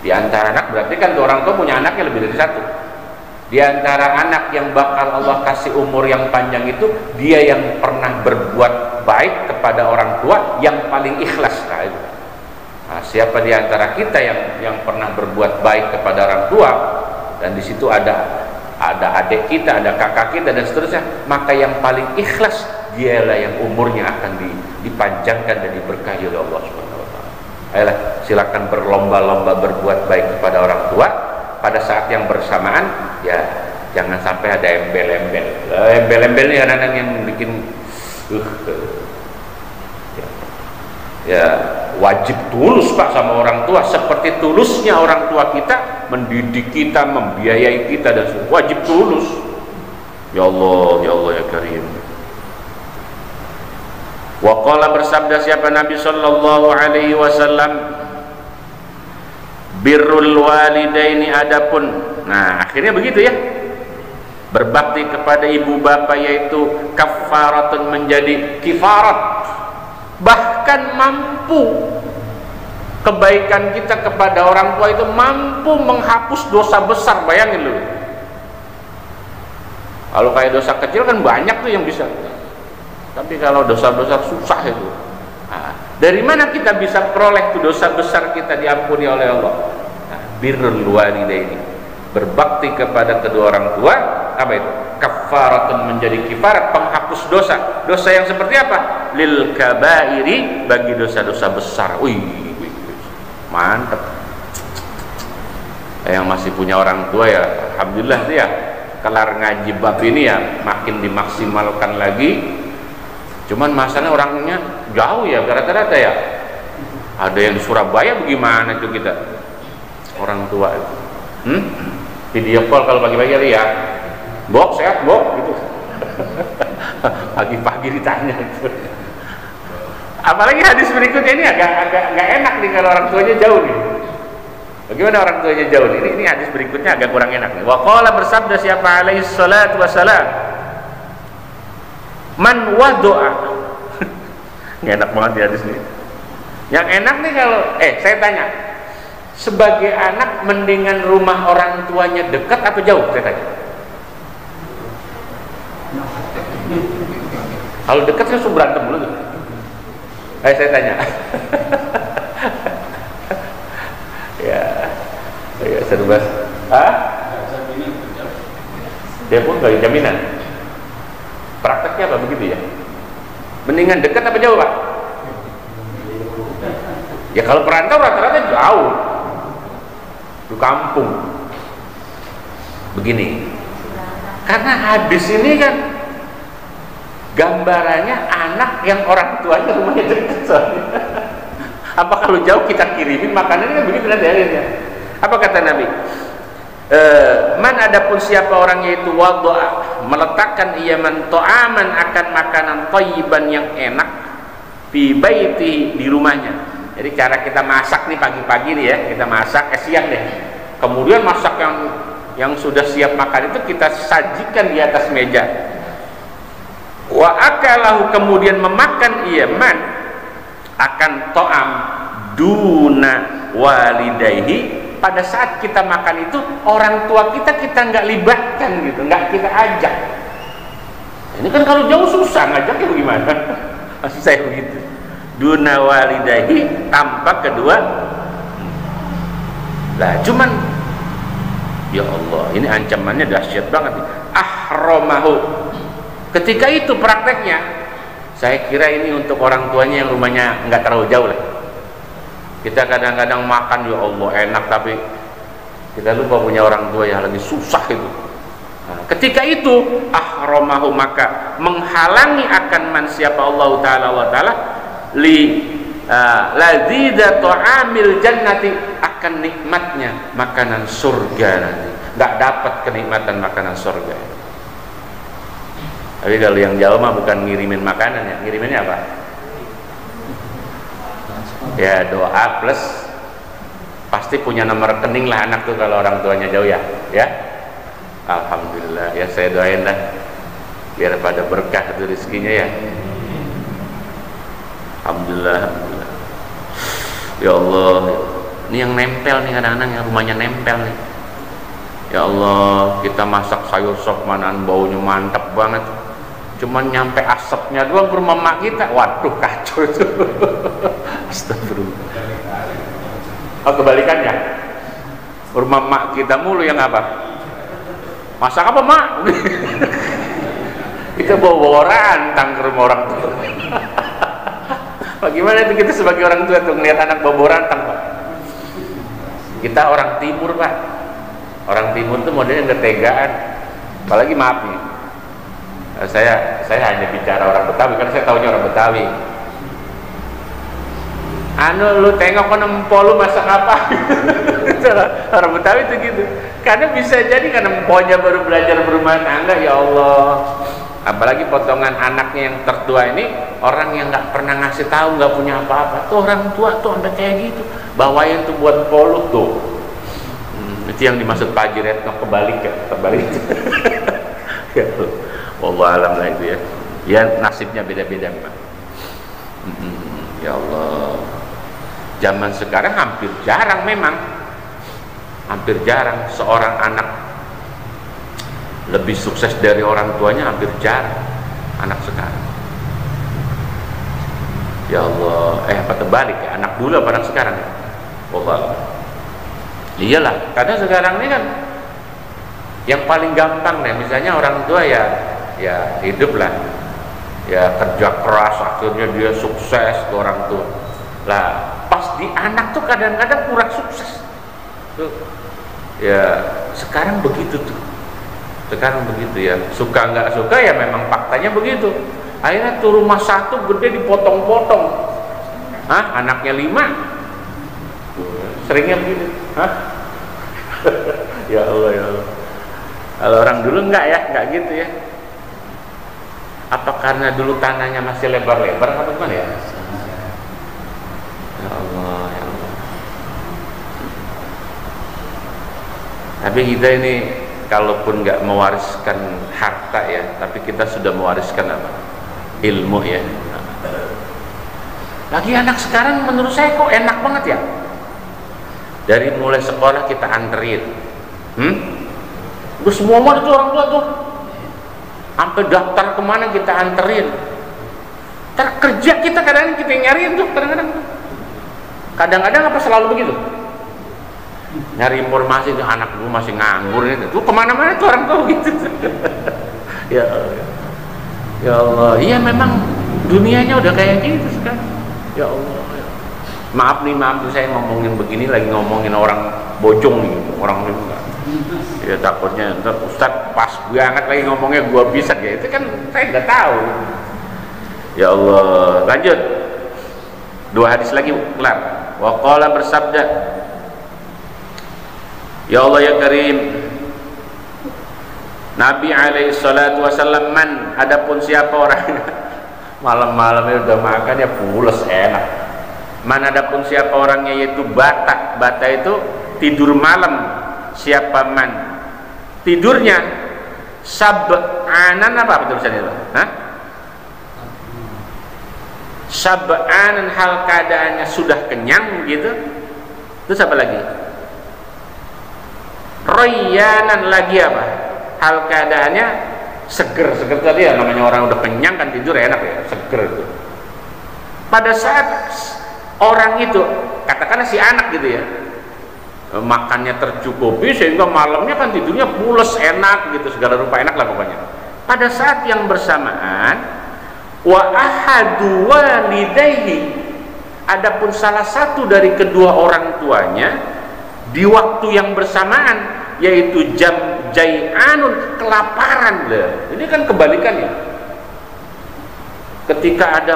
Di antara anak berarti kan orang tua punya anaknya lebih dari satu. Di antara anak yang bakal Allah kasih umur yang panjang itu, dia yang pernah berbuat baik kepada orang tua yang paling ikhlas. Nah, siapa di antara kita yang pernah berbuat baik kepada orang tua, dan di situ ada adik kita, ada kakak kita dan seterusnya, maka yang paling ikhlas dialah yang umurnya akan dipanjangkan dan diberkahi oleh Allah Subhanahu wa taala. Ayolah, silakan berlomba-lomba berbuat baik kepada orang tua. Pada saat yang bersamaan, ya jangan sampai ada embel-embel. Embel-embel ini kadang-kadang yang bikin ya wajib tulus Pak sama orang tua, seperti tulusnya orang tua kita mendidik kita, membiayai kita, dan wajib tulus. Ya Allah ya Karim. Wa qala, bersabda siapa Nabi sallallahu alaihi wasallam, birrul walidaini, adapun, nah akhirnya begitu ya, berbakti kepada ibu bapak yaitu kafaratun, menjadi kifarat, bahkan mampu, kebaikan kita kepada orang tua itu mampu menghapus dosa besar. Bayangin loh, kalau kayak dosa kecil kan banyak tuh yang bisa, tapi kalau dosa besar susah itu. Nah, dari mana kita bisa peroleh tuh dosa besar kita diampuni oleh Allah? Nah, birrul walidaini, berbakti kepada kedua orang tua, apa itu? Kafaratun, menjadi kifarat, penghapus dosa. Dosa yang seperti apa? Lil kabairi, bagi dosa-dosa besar. Wih, mantep. Yang masih punya orang tua ya alhamdulillah dia kelar ngaji bab ini ya makin dimaksimalkan lagi. Cuman masalahnya orangnya jauh ya rata-rata ya. Ada yang di Surabaya, bagaimana itu kita orang tua itu? Video call kalau pagi-pagi ya, Bok sehat Bok gitu. Pagi-pagi ditanya itu. Apalagi hadis berikutnya ini agak nggak enak nih kalau orang tuanya jauh nih. Bagaimana orang tuanya jauh nih? Ini hadis berikutnya agak kurang enak nih. Wa qala, bersabda siapa alaihi salatu wassalam, man wadoa. Nggak enak banget di hadis nih. Yang enak nih kalau saya tanya, sebagai anak mendingan rumah orang tuanya dekat atau jauh? Saya tanya. Kalau dekat saya sudah berantem dulu tuh. Saya tanya. ya seru banget. Dia pun gak jaminan. Prakteknya apa begitu ya? Mendingan dekat apa jauh Pak? Ya kalau perantau rata-rata jauh, di kampung. Begini, karena hadis ini kan gambarannya anak yang orang tuanya rumahnya dekat soalnya. Apa kalau jauh kita kirimin makanannya kan begitu nanti akhirnya. Apa kata Nabi? Man, adapun siapa orang yaitu wadu'a, meletakkan ia to'aman, akan makanan thayyiban, yang enak, fi baiti, di rumahnya. Jadi cara kita masak nih pagi-pagi nih ya, kita masak siang deh, kemudian masak yang sudah siap makan itu kita sajikan di atas meja. Wa akalahu, kemudian memakan ia man akan to'am duna walidayhi, pada saat kita makan itu orang tua kita nggak libatkan gitu, nggak kita ajak. Ini kan kalau jauh susah ngajaknya bagaimana? Maksud saya begitu. Duna walidahi, tanpa kedua. Lah cuman ya Allah, ini ancamannya dahsyat banget nih. Ahromahu, ketika itu prakteknya, saya kira ini untuk orang tuanya yang rumahnya nggak terlalu jauh lah. Kita kadang-kadang makan ya Allah enak, tapi kita lupa punya orang tua yang lagi susah itu. Nah, ketika itu ahromahu, maka menghalangi akan man siapa Allah Ta'ala wa Ta'ala li lazida ta'amil jannati, merasakan nikmatnya makanan surga nanti, nggak dapat kenikmatan makanan surga. Tapi kalau yang jauh mah bukan ngirimin makanan ya, ngiriminnya apa? Ya doa plus pasti punya nomor rekening lah anak tuh kalau orang tuanya jauh ya. Ya, alhamdulillah ya, saya doain lah biar pada berkah itu rezekinya ya. Alhamdulillah, alhamdulillah. Ya Allah, ini yang nempel nih kadang-kadang yang rumahnya nempel nih. Ya Allah, kita masak sayur sop manaan baunya mantap banget, cuman nyampe asapnya doang ke rumah mak kita, waduh kacau itu. Astagfirullah. Oh, kebalikannya, rumah mak kita mulu yang apa? Masak apa mak? Kita bawa rantang ke rumah orang tua. Bagaimana itu kita sebagai orang tua tuh ngeliat anak bawa rantang, Pak? Kita orang timur, Pak. Orang timur tuh modelnya ketegaan. Apalagi maaf nih, saya hanya bicara orang Betawi karena saya tahunya orang Betawi. Anu lu tengok kan empo lu masak apa? Orang Betawi itu gitu. Karena bisa jadi karena emponya baru belajar berumah tangga, ya Allah. Apalagi potongan anaknya yang tertua ini orang yang nggak pernah ngasih tahu, nggak punya apa-apa. Tuh orang tua tuh sampai kayak gitu. Bawain tuh buat polu tuh. Itu yang dimaksud Pak Haji Retno, kebalik ya, terbalik. Ya, wallah alam lah itu ya. Ya nasibnya beda-beda memang. Ya Allah. Zaman sekarang hampir jarang memang. Hampir jarang seorang anak lebih sukses dari orang tuanya, hampir jarang anak sekarang. Ya Allah, apa terbalik ya, anak dulu apa anak sekarang ya? Wallah. Iyalah, karena sekarang ini kan yang paling gampang nih, misalnya orang tua ya hidup lah, ya kerja keras, akhirnya dia sukses ke orang tua. Lah pas di anak tuh kadang-kadang kurang sukses tuh. Ya sekarang begitu tuh. Sekarang begitu ya, suka nggak suka ya memang faktanya begitu. Akhirnya tuh rumah satu gede dipotong-potong. Hah? Anaknya 5. Seringnya begitu. Hah? Ya Allah, ya Allah. Kalau orang dulu nggak gitu ya. Apa karena dulu tanahnya masih lebar-lebar atau gimana ya? Ya Allah, ya Allah. Tapi kita ini kalaupun nggak mewariskan harta ya, tapi kita sudah mewariskan apa? Ilmu ya. Lagi anak sekarang menurut saya kok enak banget ya. Dari mulai sekolah kita anterin, terus semua itu orang tua tuh, sampai daftar kemana kita anterin. Terkerja kita kadang-kadang kita nyariin tuh, kadang-kadang apa selalu begitu? Nyari informasi tuh, anak gue masih nganggur itu, tuh kemana-mana tuh orang tua gitu. Ya Allah, ya Allah, iya memang dunianya udah kayak gitu sekarang. Ya Allah, ya. Maaf nih saya ngomongin begini lagi ngomongin orang bojong nih, orang ini enggak. Ya takutnya ntar Ustadz pas banget lagi ngomongnya gua bisa ya, itu kan saya nggak tahu. Ya Allah, lanjut. 2 hadis lagi kelar. Wa qala bersabda, ya Allah ya Karim, Nabi alaihi salatu wasallam, man, adapun siapa orang malam-malamnya udah makan ya pules enak. Man, adapun siapa orangnya yaitu bata itu tidur malam. Siapa man tidurnya sab'anan, apa tulisannya itu? Hah? Sab'anan, hal keadaannya sudah kenyang gitu. Terus apa lagi? Royanan, lagi apa? Hal keadaannya seger tadi ya, namanya orang udah kenyang kan tidur enak ya, seger itu. Pada saat orang itu, katakanlah si anak gitu ya, makannya tercukupi sehingga malamnya kan tidurnya pules enak gitu, segala rupa enak lah pokoknya. Pada saat yang bersamaan, wa ahadu walidayhi, adapun salah satu dari kedua orang tuanya di waktu yang bersamaan, yaitu jai'anun, kelaparan. Ini kan kebalikannya. Ketika ada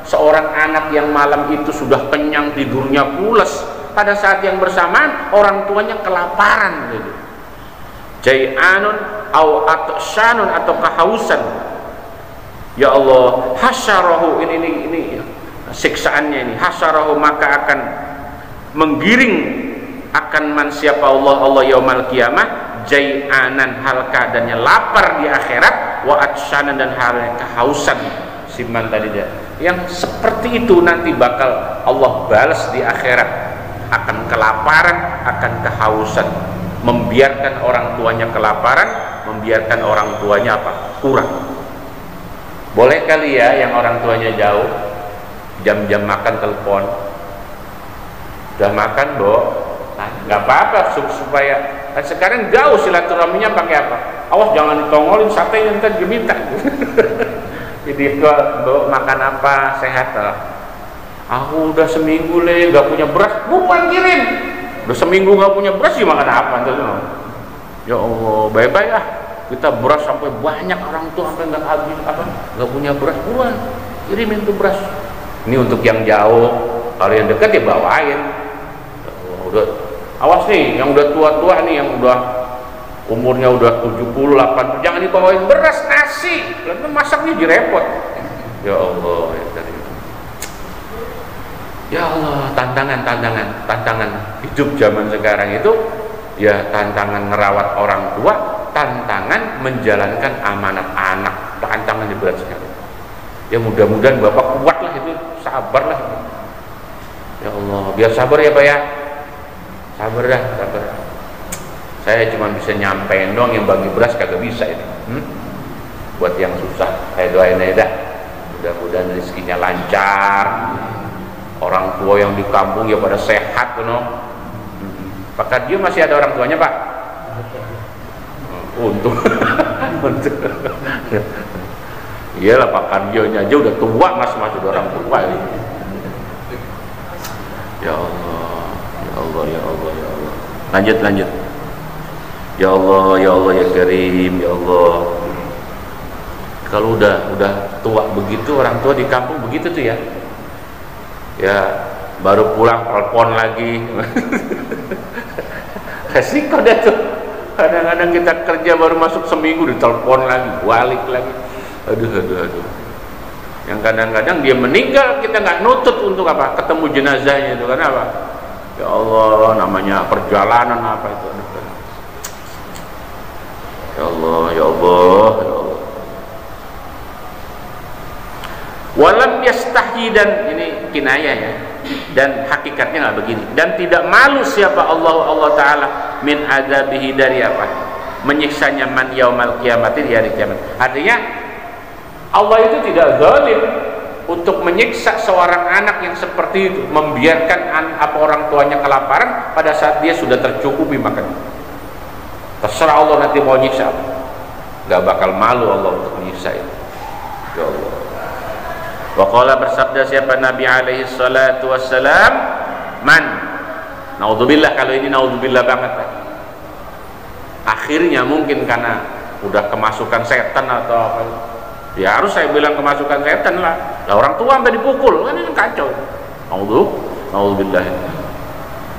seorang anak yang malam itu sudah kenyang, tidurnya pules, pada saat yang bersamaan orang tuanya kelaparan gitu. Jai'anun au atsyanun atau kehausan. Ya Allah, hasyarahu ini siksaannya ini. Hasyarahu maka akan menggiring akan man siapa Allah yaumal qiyamah jai'anan hal keadaannya lapar di akhirat wa atsyanan dan halnya kehausan siman tadi dia. Yang seperti itu nanti bakal Allah balas di akhirat, akan kelaparan, akan kehausan, membiarkan orang tuanya kelaparan, membiarkan orang tuanya apa? Kurang. Boleh kali ya yang orang tuanya jauh, jam-jam makan telepon, udah makan nggak apa-apa supaya sekarang jauh silaturahminya pakai apa? Awas jangan ditongolin sate yang tadi diminta. Jadi makan apa sehat? Aku udah seminggu nggak punya beras, bukan kirim. Udah seminggu nggak punya beras, makan apa? Ya Allah, bye-bye ah. Kita beras sampai banyak, orang tua sampai nggak habis nggak punya beras, buruan kirimin tuh beras. Ini untuk yang jauh, kalau yang dekat ya bawain. Udah, awas nih, yang udah tua-tua nih, yang udah umurnya udah 70, 80, jangan dibawain beras, nasi, lalu masaknya direpot. Ya Allah, ya Allah, tantangan hidup zaman sekarang itu ya tantangan merawat orang tua, tantangan menjalankan amanat anak, tantangan berat sekali. Ya mudah-mudahan Bapak kuat lah itu, sabar lah. Ya Allah, biar sabar ya Pak ya. Sabar. Saya cuma bisa nyampein doang, yang bagi beras kagak bisa itu. Buat yang susah, saya doain aja dah. Mudah-mudahan rezekinya lancar. Orang tua yang di kampung ya pada sehat, Pak Kadio masih ada orang tuanya Pak? Untung. Iyalah Pak Kadionya aja udah tua, masih udah orang tua. Ya Allah. Ya Allah. Lanjut. Ya Allah ya Karim, ya Allah. Kalau udah tua begitu, orang tua di kampung begitu tuh ya. Ya baru pulang telepon lagi. Resiko dah tuh. Kadang-kadang kita kerja baru masuk seminggu ditelepon lagi, balik lagi. Aduh. Yang kadang-kadang dia meninggal kita nggak nutut untuk apa? Ketemu jenazahnya itu karena apa? Ya Allah, namanya perjalanan apa itu? Ya Allah. Walam yastahi, dan ini kinayah ya. Dan hakikatnya nggak begini. Dan tidak malu siapa Allah Taala min adzabihi, dari apa? Menyiksanya man yaumal qiyamati, di hari kiamat. Artinya Allah itu tidak zalim untuk menyiksa seorang anak yang seperti itu, membiarkan orang tuanya kelaparan pada saat dia sudah tercukupi makan. Terserah Allah nanti mau nyiksa, gak bakal malu Allah untuk menyiksa itu. Ya Allah. Waqala, bersabda siapa Nabi alaihi salatu wassalam, man, naudzubillah, kalau ini naudzubillah banget Pak. Akhirnya mungkin karena udah kemasukan setan atau apa, ya harus saya bilang kemasukan setan lah. Orang tua sampai dipukul, kan ini kacau. Naudzubillah.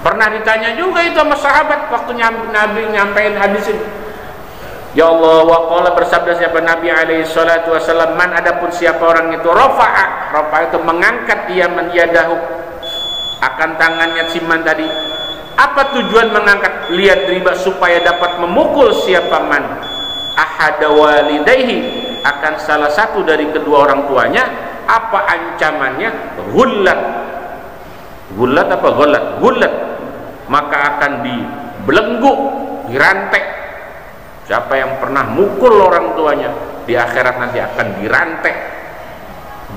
Pernah ditanya juga itu sama sahabat waktu Nabi nyampein hadis ini. Ya Allah, waqala, bersabda siapa Nabi alaihi salatu wasallam, man, adapun siapa orang itu rafa'a itu mengangkat dia man yadahu, akan tangannya siman tadi. Apa tujuan mengangkat? Lihat riba, supaya dapat memukul siapa man ahada walidayhi, akan salah satu dari kedua orang tuanya. Apa ancamannya? Gullat apa gullat, maka akan dibelenggu, dirantai. Siapa yang pernah mukul orang tuanya di akhirat nanti akan dirantai.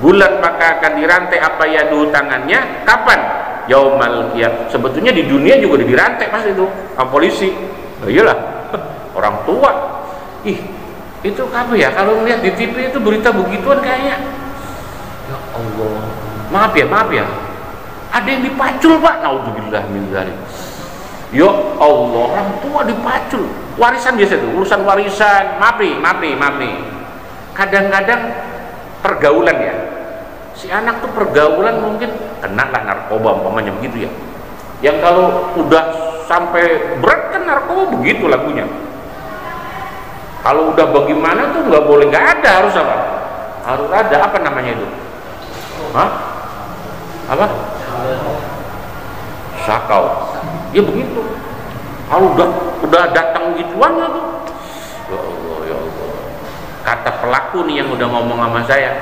Gullat, maka akan dirantai apa yadu, tangannya. Kapan? Yaumal qiyamah. Sebetulnya di dunia juga dirantai Mas itu sama polisi. Iyalah, orang tua. Itu apa ya, kalau melihat di TV itu berita begituan kayaknya. Ya Allah, maaf ya, ada yang dipacul Pak. Naudzubillah min dzalik. Ya Allah, orang tua dipacul. Warisan biasa itu, urusan warisan. Maaf nih. Kadang-kadang pergaulan ya, si anak tuh pergaulan mungkin kena lah narkoba umpamanya begitu ya. Yang kalau udah sampai berat kan narkoba begitu lagunya. Kalau udah bagaimana tuh nggak boleh, nggak ada, harus apa? Harus ada, apa namanya itu? Hah? Apa? Sakau. Ya begitu. Kalau udah datang gituannya tuh, ya Allah, ya Allah. Kata pelaku nih yang udah ngomong sama saya,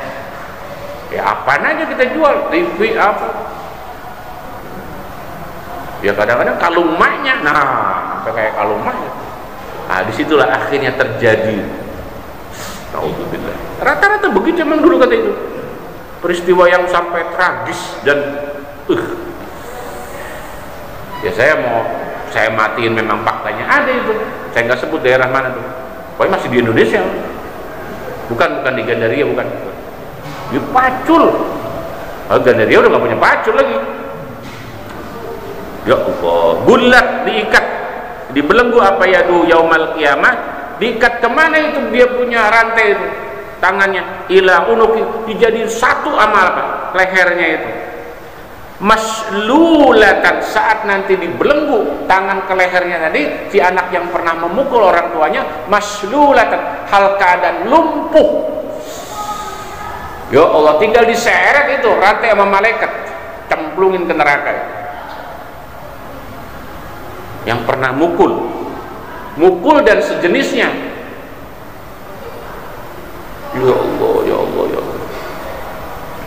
ya apaan aja kita jual, TV apa? Ya kadang-kadang kalung maknya, nah sampai kayak kalung maknya. Nah disitulah akhirnya terjadi. Naudzubillah. Rata-rata begitu emang dulu kata itu. Peristiwa yang sampai tragis dan ya saya matiin memang faktanya ada itu. Saya nggak sebut daerah mana tuh. Pokoknya masih di Indonesia. Bukan di Gandaria, bukan. Di Pacul. Gandaria udah nggak punya Pacul lagi. Ya Allah, bulat diikat, dibelenggu apa yadu yaumal qiyamah, diikat kemana itu dia punya rantai itu, tangannya ila unuki, dijadiin satu amal apa lehernya itu, maslulatan, saat nanti dibelenggu tangan ke lehernya tadi si anak yang pernah memukul orang tuanya, maslulatan, hal keadaan lumpuh. Ya Allah, tinggal diseret itu rantai sama malaikat, cemplungin ke neraka itu. Yang pernah mukul dan sejenisnya. Ya Allah, ya Allah, ya Allah.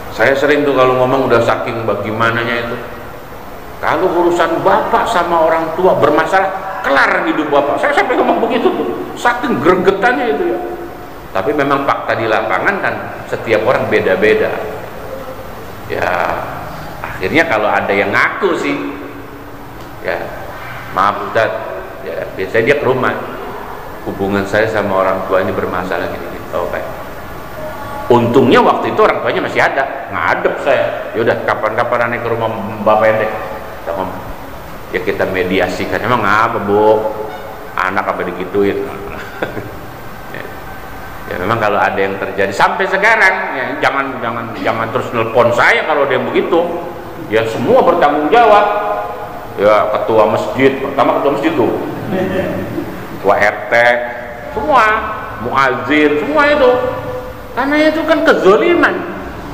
Saya sering tuh kalau ngomong udah saking bagaimananya itu. Kalau urusan bapak sama orang tua bermasalah, kelar hidup bapak. Saya sampai ngomong begitu tuh, saking gregetannya itu ya. Tapi memang fakta di lapangan kan setiap orang beda-beda. Ya akhirnya kalau ada yang ngaku sih, ya maaf Ustaz, ya biasanya dia ke rumah, hubungan saya sama orang tua ini bermasalah gini-gini. Oke. Untungnya waktu itu orang tuanya masih ada, ngadep saya. Yaudah kapan-kapan aneh ke rumah bapak ente, ya kita mediasikan. Emang apa bu, anak apa digituin? Ya memang kalau ada yang terjadi sampai sekarang, ya jangan terus nelpon saya kalau ada yang begitu. Ya semua bertanggung jawab. Ya ketua masjid, pertama ketua masjid tuh, ketua RT, semua, muazin, semua itu. Karena itu kan kezoliman.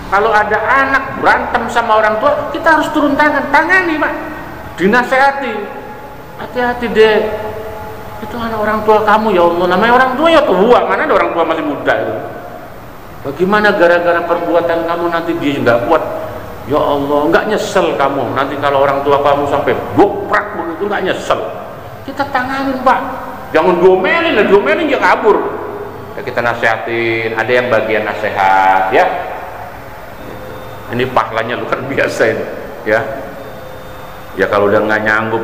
Kalau ada anak berantem sama orang tua, kita harus turun tangan, tangani pak, dinasehati, hati-hati deh. Itu anak orang tua kamu ya Allah, namanya orang tua ya tua, mana ada orang tua masih muda itu. Bagaimana gara-gara perbuatan kamu nanti dia nggak kuat? Ya Allah, nggak nyesel kamu nanti kalau orang tua kamu sampai boprak begitu, nggak nyesel. Kita tanganin pak, jangan diomelin dia kabur. Ya, kita nasihatin, ada yang bagian nasihat ya. Ini pahlanya luar biasa ini ya. Ya kalau udah nggak nyanggup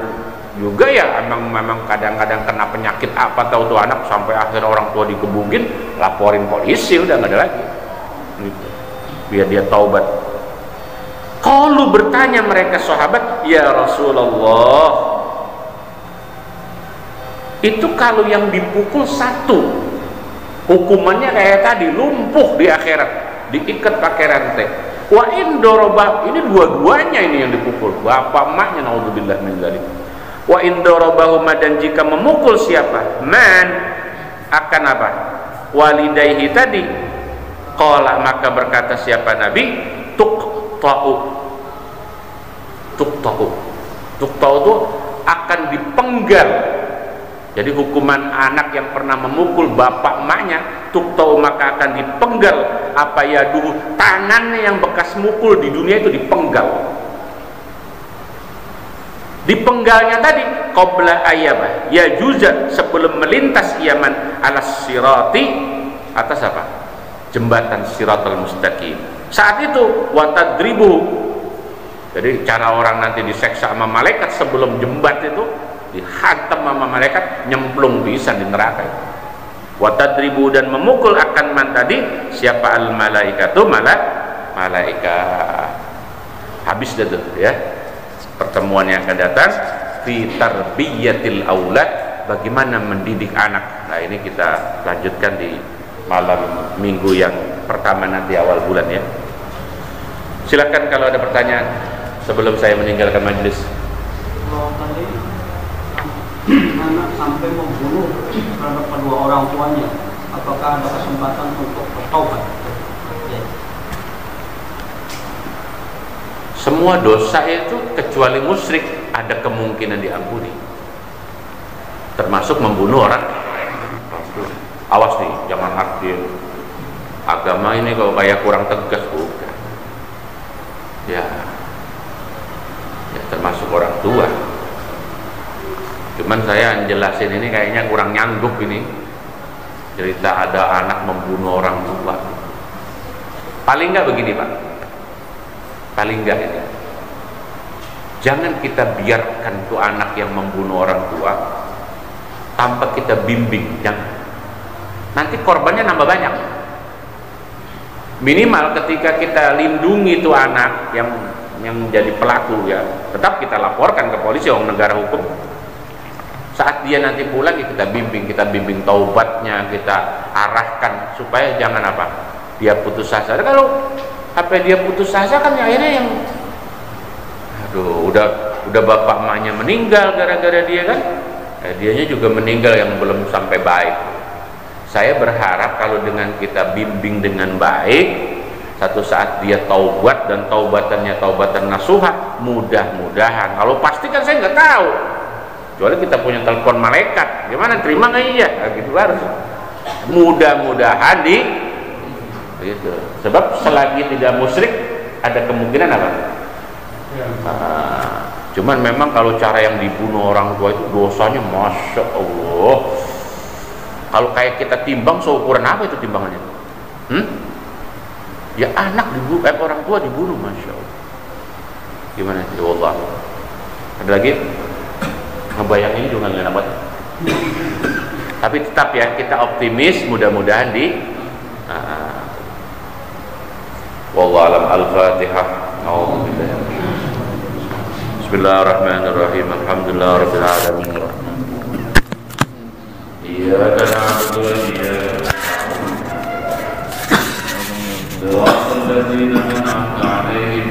juga ya memang kadang-kadang kena penyakit apa tahu tuh anak sampai akhirnya orang tua digebukin, laporin polisi, udah nggak ada lagi. Biar dia taubat. Kalau bertanya mereka sahabat, ya Rasulullah, itu kalau yang dipukul satu, hukumannya kayak tadi, lumpuh di akhirat, diikat pakai rantai. Wa in dorobah, ini dua-duanya ini yang dipukul, bapak emaknya, naudzubillah min dzalik. Wa in dorobahu, dan jika memukul siapa, man akan apa? Walidayhi tadi. Qala, maka berkata siapa Nabi, tuqta'u itu akan dipenggal. Jadi hukuman anak yang pernah memukul bapak emaknya, tuqta'u, maka akan dipenggal apa ya dulu, tangannya yang bekas mukul di dunia itu dipenggal. Dipenggalnya tadi qabla ayyaba ya juza, sebelum melintas Yaman, alas sirati, atas apa? Jembatan Siratal Mustaqim. Saat itu watadribu, jadi cara orang nanti diseksa sama malaikat sebelum jembat itu dihantam sama malaikat, nyemplung bisa di neraka. Watadribu, dan memukul akan man tadi siapa, al malaikatu, malaikat. Habis dah ya pertemuan yang akan datang fi tarbiyatil aulad, bagaimana mendidik anak. Nah ini kita lanjutkan di malam minggu yang pertama nanti awal bulan ya. Silakan kalau ada pertanyaan sebelum saya meninggalkan majelis. sampai membunuh terhadap kedua orang tuanya, apakah ada kesempatan untuk bertaubat? Ya. Semua dosa itu kecuali musyrik ada kemungkinan diampuni, termasuk membunuh orang. Awas nih, jangan hakim agama ini kalau kayak kurang tegas, bukan ya, termasuk orang tua. Cuman saya jelasin ini kayaknya kurang nyanggup ini cerita ada anak membunuh orang tua. Paling nggak begini Pak, paling nggak ini, jangan kita biarkan tuh anak yang membunuh orang tua tanpa kita bimbing, jangan. Nanti korbannya nambah banyak. Minimal ketika kita lindungi tuh anak yang menjadi pelaku, ya tetap kita laporkan ke polisi, orang negara hukum. Saat dia nanti pulang, kita bimbing taubatnya, kita arahkan supaya jangan apa, dia putus asa. Kalau dia putus asa kan akhirnya yang aduh, udah bapak emaknya meninggal gara-gara dia kan, dianya juga meninggal yang belum sampai baik. Saya berharap kalau dengan kita bimbing dengan baik, satu saat dia taubat dan taubatannya taubatan nasuha, mudah-mudahan. Kalau pasti kan saya nggak tahu, kecuali kita punya telepon malaikat, gimana terima nggak? Iya, gitu harus. Mudah-mudahan gitu. Sebab selagi tidak musyrik ada kemungkinan apa? Cuman memang kalau cara yang dibunuh orang tua itu dosanya masya Allah. Kalau kayak kita timbang, seukuran apa itu timbangannya? Ya anak dibunuh, orang tua dibunuh, masya Allah. Gimana sih, Allah? Ada lagi? Ngebayangin juga nggak dapat. Tapi tetap ya kita optimis, mudah-mudahan wallahu alam. Al-Fatihah. Bismillahirrahmanirrahim. Alhamdulillahirabbil alamin. Iyyaka na'budu wa iyyaka nasta'in. Shiratal ladzina an'amta 'alaihim